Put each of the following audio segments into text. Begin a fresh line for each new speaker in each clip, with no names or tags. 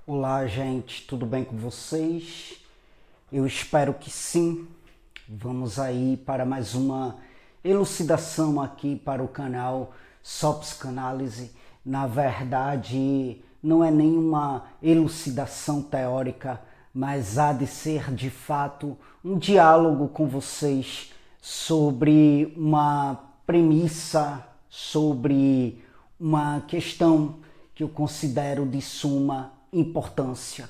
Olá, gente, tudo bem com vocês? Eu espero que sim. Vamos aí para mais uma elucidação aqui para o canal Só Psicanálise. Na verdade, não é nenhuma elucidação teórica, mas há de ser de fato um diálogo com vocês sobre uma premissa, sobre uma questão que eu considero de suma importância.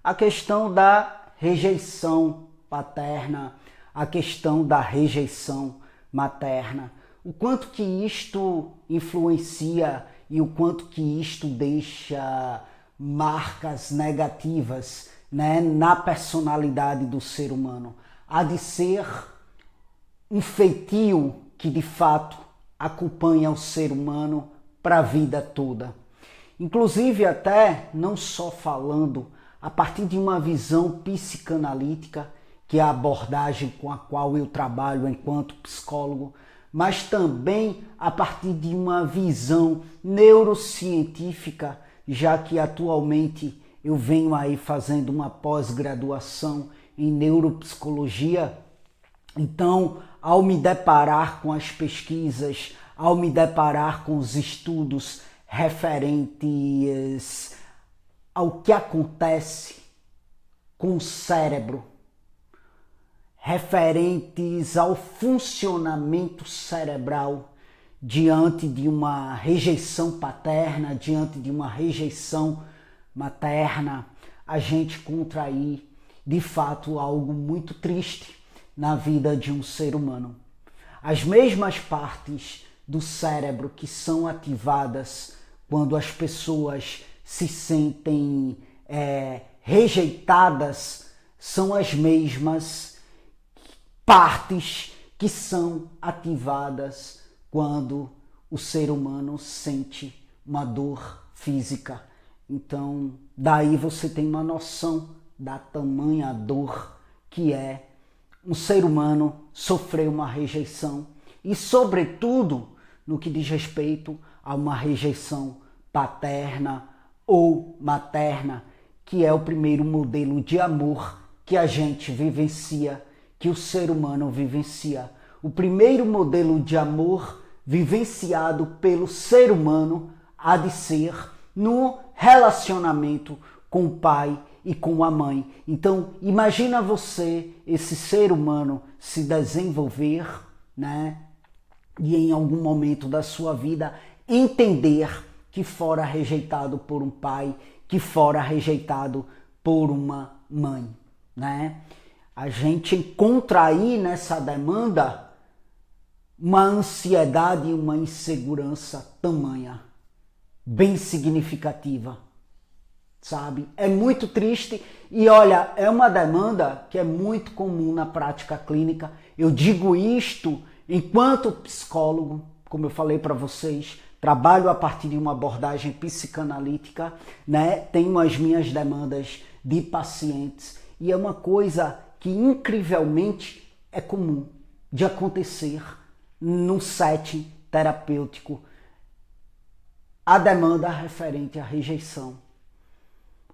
A questão da rejeição paterna, a questão da rejeição materna, o quanto que isto influencia e o quanto que isto deixa marcas negativas, né, na personalidade do ser humano. Há de ser um feitio que de fato acompanha o ser humano para a vida toda. Inclusive até não só falando a partir de uma visão psicanalítica, que é a abordagem com a qual eu trabalho enquanto psicólogo, mas também a partir de uma visão neurocientífica, já que atualmente eu venho aí fazendo uma pós-graduação em neuropsicologia. Então, ao me deparar com as pesquisas, ao me deparar com os estudos referentes ao que acontece com o cérebro, referentes ao funcionamento cerebral diante de uma rejeição paterna, diante de uma rejeição materna, a gente encontra aí, de fato, algo muito triste na vida de um ser humano. As mesmas partes do cérebro que são ativadas quando as pessoas se sentem rejeitadas são as mesmas partes que são ativadas quando o ser humano sente uma dor física. Então, daí você tem uma noção da tamanha dor que é um ser humano sofrer uma rejeição e, sobretudo, no que diz respeito a uma rejeição paterna ou materna, que é o primeiro modelo de amor que a gente vivencia, que o ser humano vivencia. O primeiro modelo de amor vivenciado pelo ser humano há de ser no relacionamento com o pai e com a mãe. Então, imagina você, esse ser humano, se desenvolver, né? E em algum momento da sua vida entender que fora rejeitado por um pai, que fora rejeitado por uma mãe, né? A gente encontra aí nessa demanda uma ansiedade e uma insegurança tamanha, bem significativa, sabe? É muito triste e olha, é uma demanda que é muito comum na prática clínica. Eu digo isto enquanto psicólogo, como eu falei para vocês, trabalho a partir de uma abordagem psicanalítica, né? Tenho as minhas demandas de pacientes e é uma coisa que incrivelmente é comum de acontecer num setting terapêutico, a demanda referente à rejeição,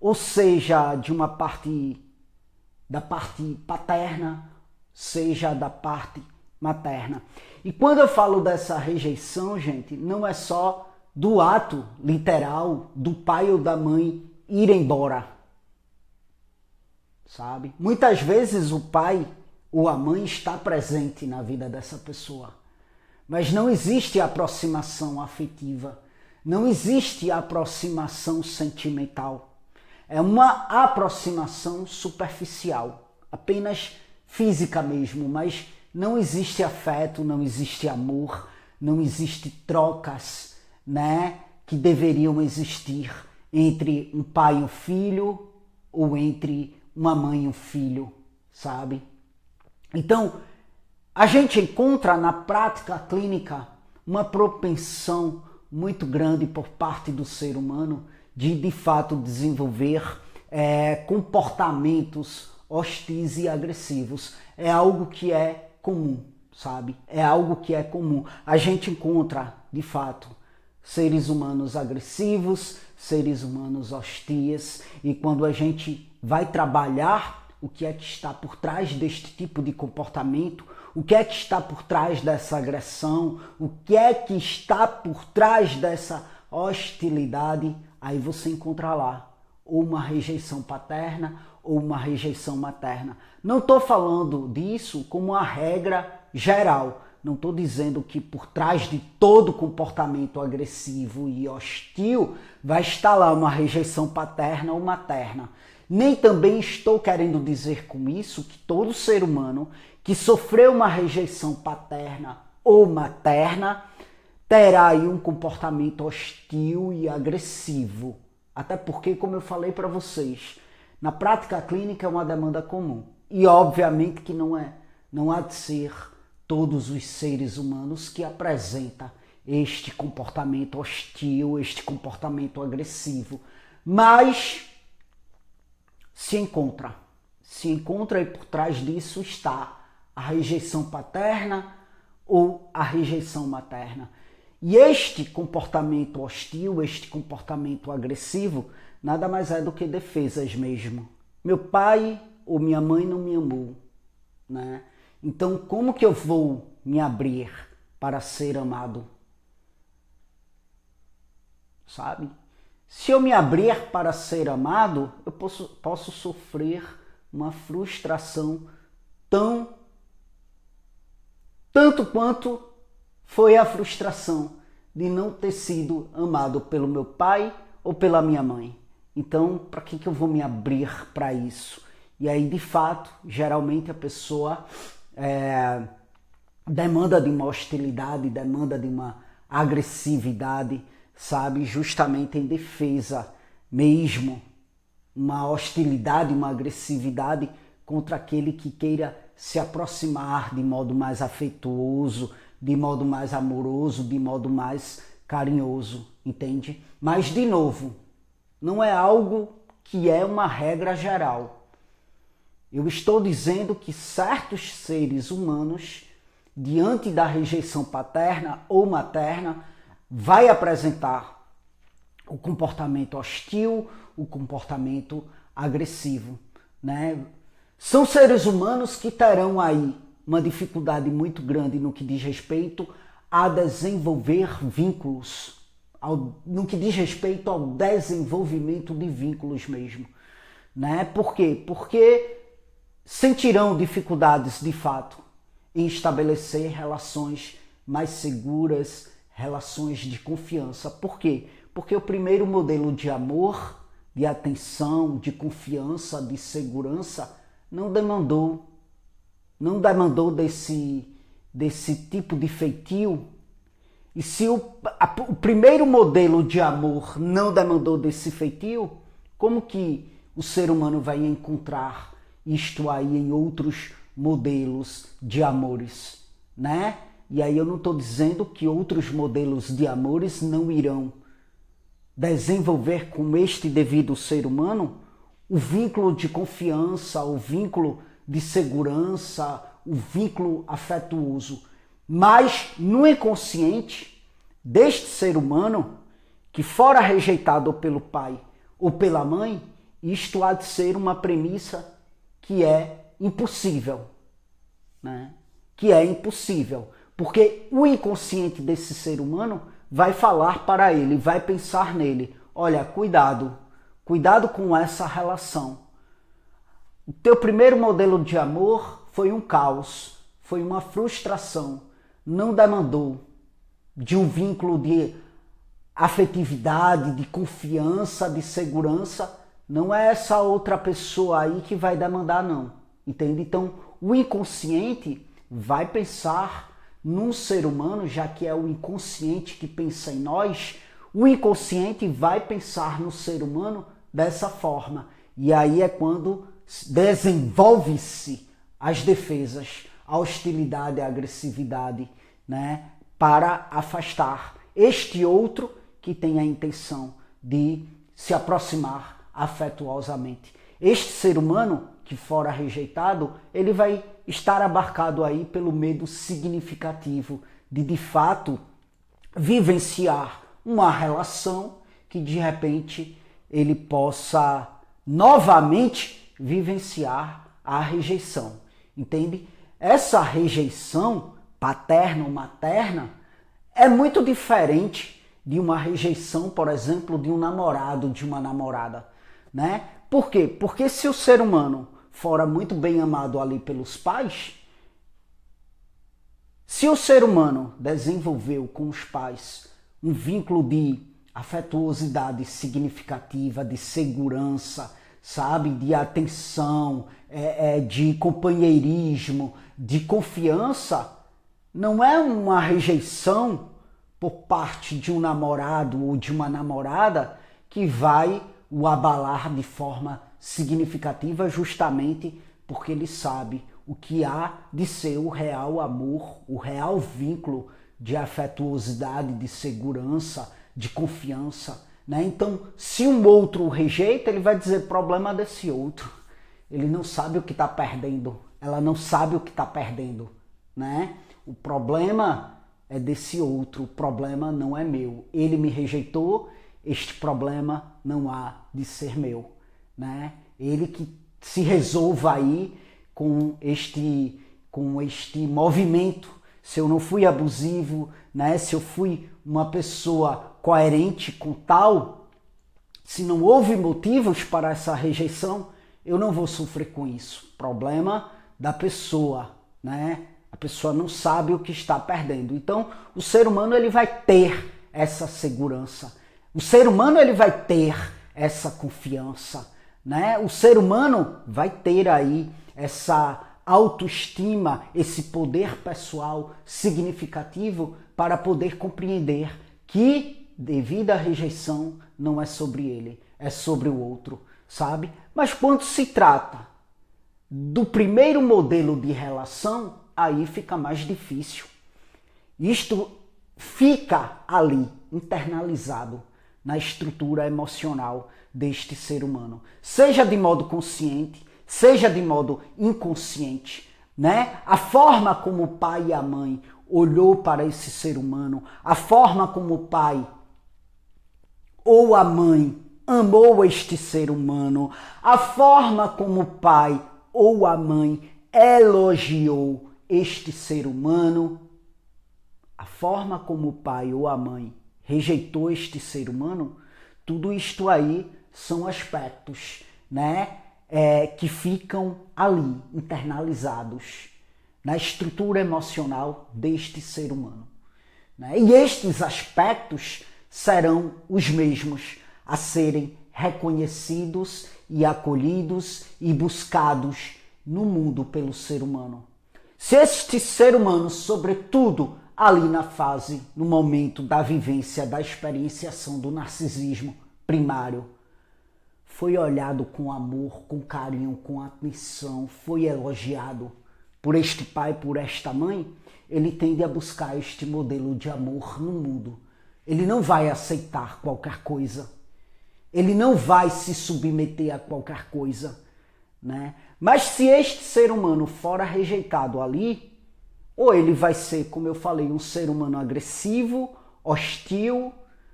ou seja, de uma parte da parte paterna, seja da parte materna. E quando eu falo dessa rejeição, gente, não é só do ato literal do pai ou da mãe ir embora, sabe? Muitas vezes o pai ou a mãe está presente na vida dessa pessoa, mas não existe aproximação afetiva, não existe aproximação sentimental. É uma aproximação superficial, apenas física mesmo, mas não existe afeto, não existe amor, não existe trocas, né, que deveriam existir entre um pai e um filho ou entre uma mãe e um filho, sabe? Então, a gente encontra na prática clínica uma propensão muito grande por parte do ser humano de fato desenvolver comportamentos hostis e agressivos. É algo que é comum, sabe? É algo que é comum. A gente encontra, de fato, seres humanos agressivos, seres humanos hostis, e quando a gente vai trabalhar o que é que está por trás deste tipo de comportamento, o que é que está por trás dessa agressão, o que é que está por trás dessa hostilidade, aí você encontra lá ou uma rejeição paterna ou uma rejeição materna. Não estou falando disso como uma regra geral. Não estou dizendo que por trás de todo comportamento agressivo e hostil vai estar lá uma rejeição paterna ou materna. Nem também estou querendo dizer com isso que todo ser humano que sofreu uma rejeição paterna ou materna terá aí um comportamento hostil e agressivo. Até porque, como eu falei para vocês, na prática clínica é uma demanda comum. E obviamente que não há de ser todos os seres humanos que apresentam este comportamento hostil, este comportamento agressivo. Mas se encontra e por trás disso está a rejeição paterna ou a rejeição materna. E este comportamento hostil, este comportamento agressivo, nada mais é do que defesas mesmo. Meu pai ou minha mãe não me amou, né? Então, como que eu vou me abrir para ser amado? Sabe? Se eu me abrir para ser amado, eu posso sofrer uma frustração tanto quanto foi a frustração de não ter sido amado pelo meu pai ou pela minha mãe. Então, para que eu vou me abrir para isso? E aí, de fato, geralmente a pessoa demanda de uma hostilidade, demanda de uma agressividade, sabe? Justamente em defesa mesmo. Uma hostilidade, uma agressividade contra aquele que queira se aproximar de modo mais afetuoso, de modo mais amoroso, de modo mais carinhoso, entende? Mas, de novo, não é algo que é uma regra geral. Eu estou dizendo que certos seres humanos, diante da rejeição paterna ou materna, vai apresentar o comportamento hostil, o comportamento agressivo, né? São seres humanos que terão aí uma dificuldade muito grande no que diz respeito a desenvolver vínculos, no que diz respeito ao desenvolvimento de vínculos mesmo, né? Por quê? Porque sentirão dificuldades de fato em estabelecer relações mais seguras, relações de confiança. Por quê? Porque o primeiro modelo de amor, de atenção, de confiança, de segurança, não demandou desse tipo de feitio. E se o primeiro modelo de amor não demandou desse feitio, como que o ser humano vai encontrar isto aí em outros modelos de amores, né? E aí eu não estou dizendo que outros modelos de amores não irão desenvolver com este devido ser humano o vínculo de confiança, o vínculo de segurança, o vínculo afetuoso. Mas no inconsciente deste ser humano, que fora rejeitado pelo pai ou pela mãe, isto há de ser uma premissa que é impossível, né? Que é impossível, porque o inconsciente desse ser humano vai falar para ele, vai pensar nele, olha, cuidado com essa relação. O teu primeiro modelo de amor foi um caos, foi uma frustração, não demandou de um vínculo de afetividade, de confiança, de segurança. Não é essa outra pessoa aí que vai demandar, não. Entende? Então, o inconsciente vai pensar num ser humano, já que é o inconsciente que pensa em nós, o inconsciente vai pensar no ser humano dessa forma. E aí é quando desenvolve-se as defesas, a hostilidade, a agressividade, né? Para afastar este outro que tem a intenção de se aproximar afetuosamente. Este ser humano que fora rejeitado, ele vai estar abarcado aí pelo medo significativo de fato vivenciar uma relação que de repente ele possa novamente vivenciar a rejeição, entende? Essa rejeição paterna ou materna é muito diferente de uma rejeição, por exemplo, de um namorado, de uma namorada, né? Por quê? Porque se o ser humano fora muito bem amado ali pelos pais, se o ser humano desenvolveu com os pais um vínculo de afetuosidade significativa, de segurança, sabe, de atenção, de companheirismo, de confiança, não é uma rejeição por parte de um namorado ou de uma namorada que vai o abalar de forma significativa, justamente porque ele sabe o que há de ser o real amor, o real vínculo de afetuosidade, de segurança, de confiança, né? Então, se um outro o rejeita, ele vai dizer problema desse outro. Ele não sabe o que está perdendo, ela não sabe o que está perdendo, né? O problema é desse outro, o problema não é meu. Ele me rejeitou, este problema não há de ser meu, né? Ele que se resolva aí com este movimento. Se eu não fui abusivo, né? Se eu fui uma pessoa coerente com tal, se não houve motivos para essa rejeição, eu não vou sofrer com isso. Problema da pessoa, né? A pessoa não sabe o que está perdendo. Então, o ser humano ele vai ter essa segurança. O ser humano ele vai ter essa confiança, né? O ser humano vai ter aí essa autoestima, esse poder pessoal significativo para poder compreender que, devido à rejeição, não é sobre ele, é sobre o outro, sabe? Mas quando se trata do primeiro modelo de relação, aí fica mais difícil. Isto fica ali, internalizado na estrutura emocional deste ser humano, seja de modo consciente, seja de modo inconsciente, né? A forma como o pai e a mãe olhou para esse ser humano, a forma como o pai ou a mãe amou este ser humano, a forma como o pai ou a mãe elogiou este ser humano, a forma como o pai ou a mãe rejeitou este ser humano, tudo isto aí são aspectos, né, que ficam ali, internalizados na estrutura emocional deste ser humano, né? E estes aspectos serão os mesmos a serem reconhecidos e acolhidos e buscados no mundo pelo ser humano. Se este ser humano, sobretudo ali na fase, no momento da vivência, da experienciação do narcisismo primário, foi olhado com amor, com carinho, com atenção, foi elogiado por este pai, por esta mãe, ele tende a buscar este modelo de amor no mundo. Ele não vai aceitar qualquer coisa. Ele não vai se submeter a qualquer coisa, né? Mas se este ser humano for rejeitado ali, ou ele vai ser, como eu falei, um ser humano agressivo, hostil,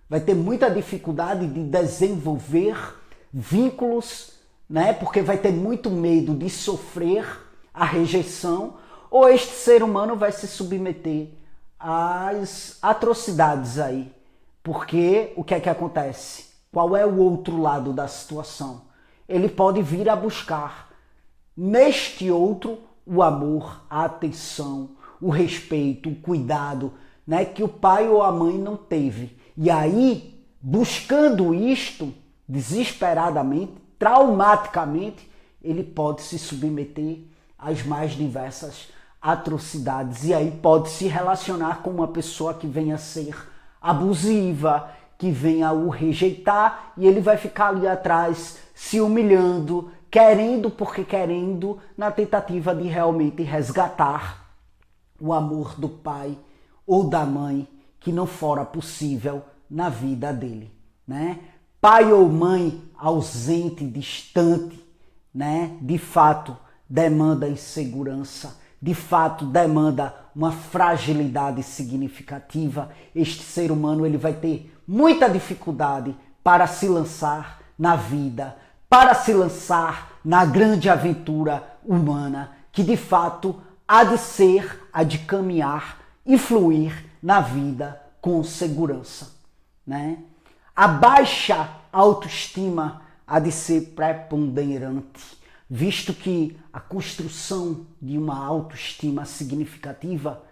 vai ter muita dificuldade de desenvolver vínculos, né? Porque vai ter muito medo de sofrer a rejeição, ou este ser humano vai se submeter às atrocidades aí. Porque o que é que acontece? Qual é o outro lado da situação? Ele pode vir a buscar neste outro o amor, a atenção, o respeito, o cuidado, né, que o pai ou a mãe não teve. E aí, buscando isto, desesperadamente, traumaticamente, ele pode se submeter às mais diversas atrocidades. E aí pode se relacionar com uma pessoa que venha a ser abusiva, que venha a o rejeitar, e ele vai ficar ali atrás se humilhando, querendo, na tentativa de realmente resgatar o amor do pai ou da mãe que não fora possível na vida dele, né? Pai ou mãe ausente, distante, né? De fato, demanda insegurança, de fato, demanda uma fragilidade significativa. Este ser humano ele vai ter muita dificuldade para se lançar na vida, para se lançar na grande aventura humana, que de fato há de ser, há de caminhar e fluir na vida com segurança, né? A baixa autoestima há de ser preponderante, visto que a construção de uma autoestima significativa,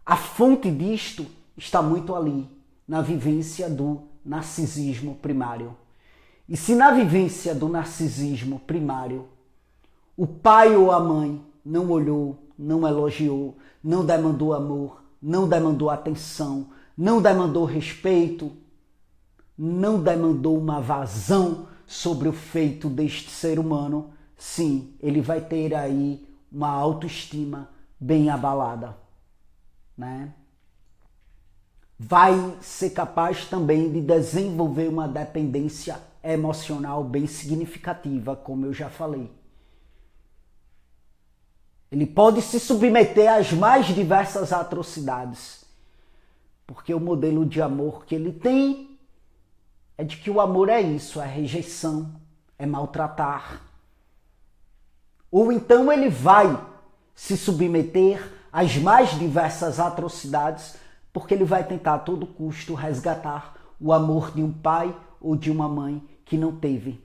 a fonte disto está muito ali, na vivência do narcisismo primário. E se na vivência do narcisismo primário, o pai ou a mãe não olhou, não elogiou, não demandou amor, não demandou atenção, não demandou respeito, não demandou uma vazão sobre o feito deste ser humano, sim, ele vai ter aí uma autoestima bem abalada, né? Vai ser capaz também de desenvolver uma dependência emocional bem significativa, como eu já falei. Ele pode se submeter às mais diversas atrocidades, porque o modelo de amor que ele tem é de que o amor é isso, é rejeição, é maltratar. Ou então ele vai se submeter às mais diversas atrocidades, porque ele vai tentar a todo custo resgatar o amor de um pai ou de uma mãe que não teve.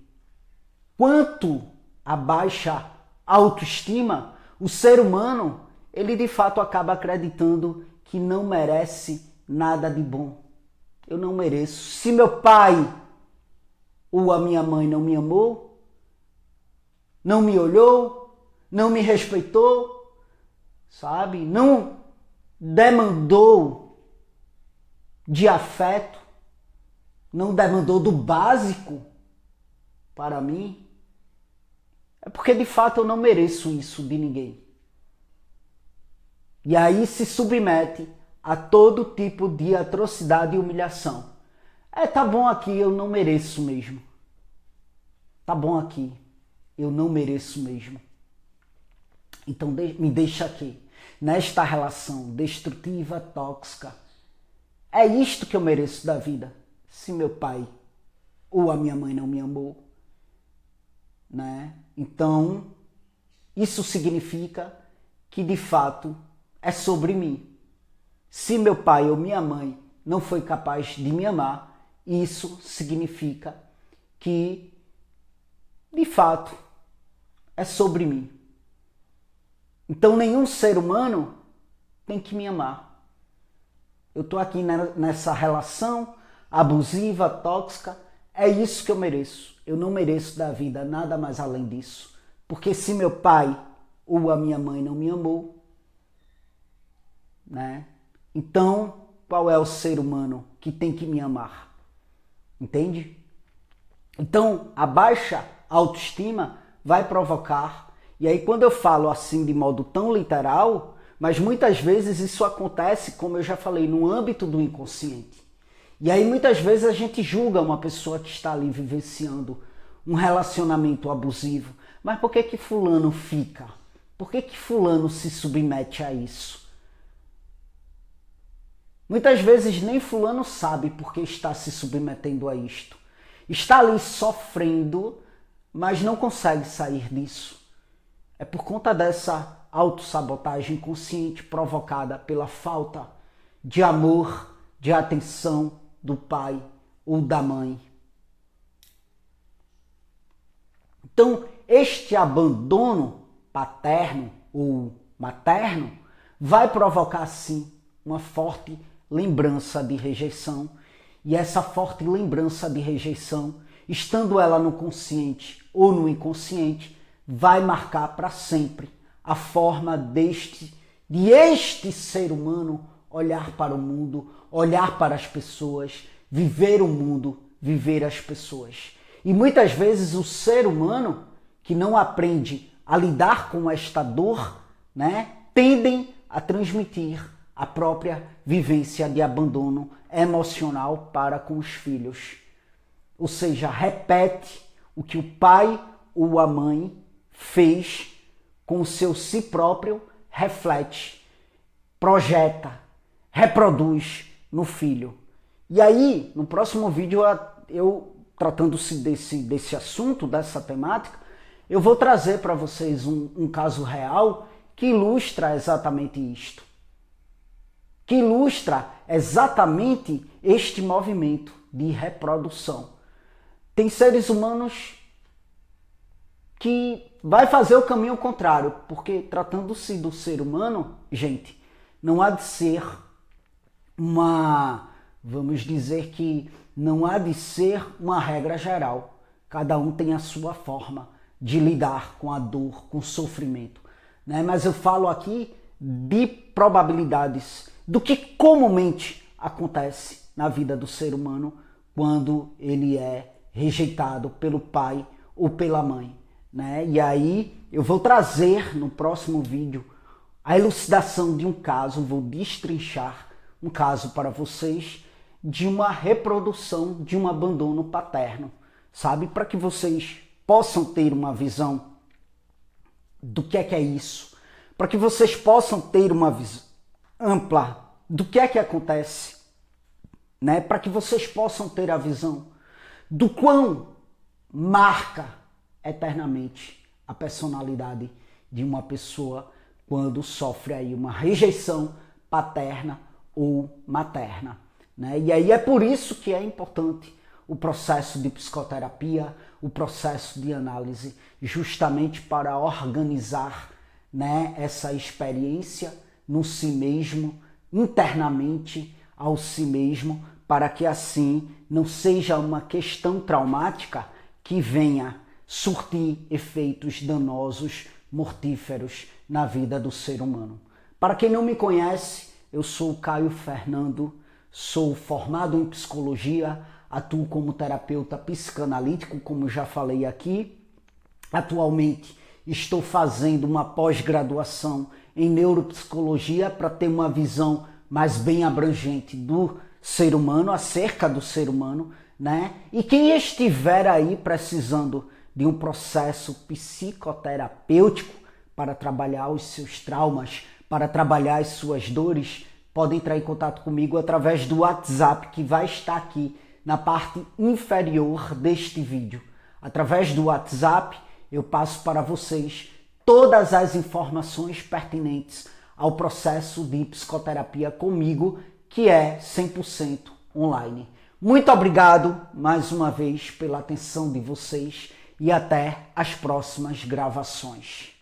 Quanto à baixa autoestima, o ser humano, ele de fato acaba acreditando que não merece nada de bom. Eu não mereço. Se meu pai ou a minha mãe não me amou, não me olhou, não me respeitou, sabe? Não demandou de afeto, não demandou do básico para mim, é porque de fato eu não mereço isso de ninguém. E aí se submete a todo tipo de atrocidade e humilhação. Tá bom aqui, eu não mereço mesmo. Tá bom aqui, eu não mereço mesmo. Então me deixa aqui, nesta relação destrutiva, tóxica. É isto que eu mereço da vida. Se meu pai ou a minha mãe não me amou, né? Então, isso significa que de fato é sobre mim. Se meu pai ou minha mãe não foi capaz de me amar, isso significa que de fato é sobre mim. Então nenhum ser humano tem que me amar. Eu estou aqui nessa relação abusiva, tóxica, é isso que eu mereço. Eu não mereço da vida nada mais além disso. Porque se meu pai ou a minha mãe não me amou, né? Então, qual é o ser humano que tem que me amar? Entende? Então, a baixa autoestima vai provocar, e aí quando eu falo assim de modo tão literal, mas muitas vezes isso acontece, como eu já falei, no âmbito do inconsciente. E aí muitas vezes a gente julga uma pessoa que está ali vivenciando um relacionamento abusivo. Mas por que que fulano fica? Por que que fulano se submete a isso? Muitas vezes nem fulano sabe por que está se submetendo a isto. Está ali sofrendo, mas não consegue sair disso. É por conta dessa autossabotagem consciente provocada pela falta de amor, de atenção do pai ou da mãe. Então, este abandono paterno ou materno vai provocar, sim, uma forte lembrança de rejeição. E essa forte lembrança de rejeição, estando ela no consciente ou no inconsciente, vai marcar para sempre a forma de este ser humano olhar para o mundo, olhar para as pessoas, viver o mundo, viver as pessoas. E muitas vezes o ser humano que não aprende a lidar com esta dor, né, tendem a transmitir a própria vivência de abandono emocional para com os filhos. Ou seja, repete o que o pai ou a mãe fez com o seu si próprio, reflete, projeta, reproduz no filho. E aí, no próximo vídeo, eu tratando-se desse assunto, dessa temática, eu vou trazer para vocês um caso real que ilustra exatamente isto. Que ilustra exatamente este movimento de reprodução. Tem seres humanos que vai fazer o caminho contrário, porque tratando-se do ser humano, gente, não há de ser vamos dizer que não há de ser uma regra geral. Cada um tem a sua forma de lidar com a dor, com o sofrimento, né? Mas eu falo aqui de probabilidades do que comumente acontece na vida do ser humano quando ele é rejeitado pelo pai ou pela mãe, né? E aí eu vou trazer no próximo vídeo a elucidação de um caso, vou destrinchar um caso para vocês de uma reprodução de um abandono paterno, sabe? Para que vocês possam ter uma visão do que é isso, para que vocês possam ter uma visão ampla do que acontece, né? Para que vocês possam ter a visão do quão marca eternamente a personalidade de uma pessoa quando sofre aí uma rejeição paterna ou materna, né? E aí é por isso que é importante o processo de psicoterapia, o processo de análise, justamente para organizar, né, essa experiência no si mesmo, internamente ao si mesmo, para que assim não seja uma questão traumática que venha surtir efeitos danosos, mortíferos na vida do ser humano. Para quem não me conhece, eu sou o Caio Fernando, sou formado em psicologia, atuo como terapeuta psicanalítico, como já falei aqui. Atualmente estou fazendo uma pós-graduação em neuropsicologia para ter uma visão mais bem abrangente do ser humano, acerca do ser humano, né? E quem estiver aí precisando de um processo psicoterapêutico para trabalhar os seus traumas, para trabalhar as suas dores, pode entrar em contato comigo através do WhatsApp que vai estar aqui na parte inferior deste vídeo. Através do WhatsApp eu passo para vocês todas as informações pertinentes ao processo de psicoterapia comigo, que é 100% online. Muito obrigado mais uma vez pela atenção de vocês e até as próximas gravações.